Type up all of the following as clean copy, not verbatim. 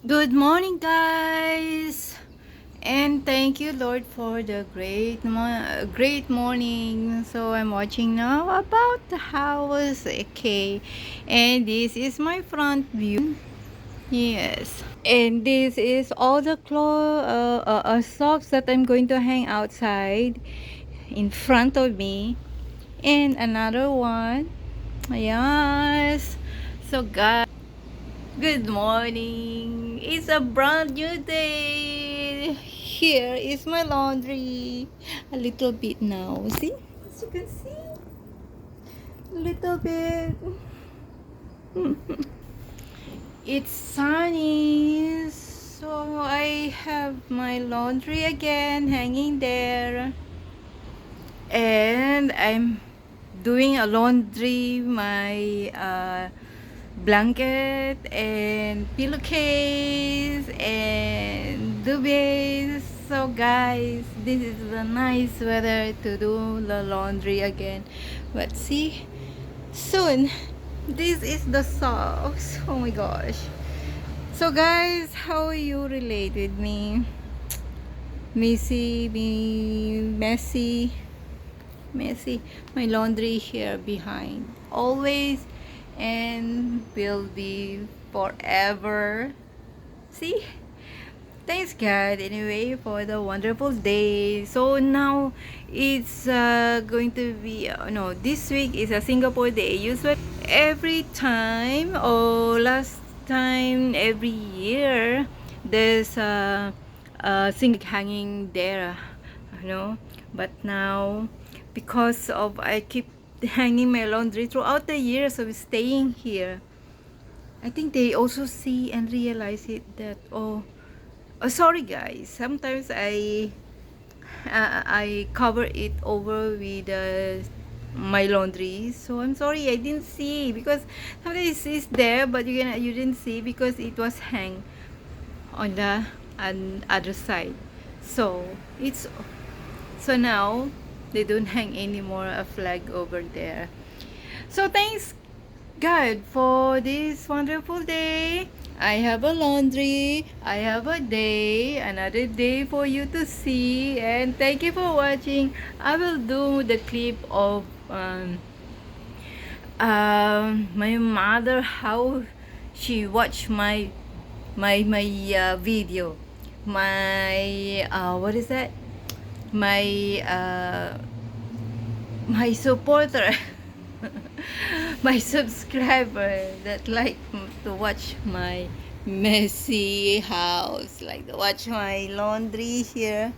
Good morning, guys, and thank you, Lord, for the great morning. So I'm watching now about the house, okay, and this is my front view. Yes, and this is all the socks that I'm going to hang outside in front of me, and another one. Yes. So, guys. Good morning. It's a brand new day. Here is my laundry. A little bit now. See? As you can see, a little bit. It's sunny. So I have my laundry again hanging there. And I'm doing a laundry my blanket and pillowcase and duvets. So guys, this is the nice weather to do the laundry again. But see, soon this is the socks. Oh my gosh. So guys, how you relate with me? Messy, messy. My laundry here behind. Always and will be forever. See? Thanks God anyway for the wonderful day. So now it's going to be no, this week is a Singapore day. Usually every time or last time every year there's a thing hanging there, you know. But now because of I keep hanging my laundry throughout the years of staying here, I think they also see and realize it that sorry guys, sometimes I cover it over with my laundry, so I'm sorry I didn't see, because sometimes it's there but you didn't see because it was hang on the other side. So it's so now they don't hang anymore a flag over there. So thanks God for this wonderful day. I have a laundry, I have a day, another day for you to see, and thank you for watching. I will do the clip of my mother, how she watched my video, my what is that, my my supporter, my subscriber that like to watch my messy house, like to watch my laundry here,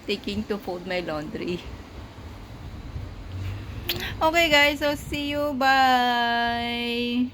taking to fold my laundry. Okay guys, so see you, bye.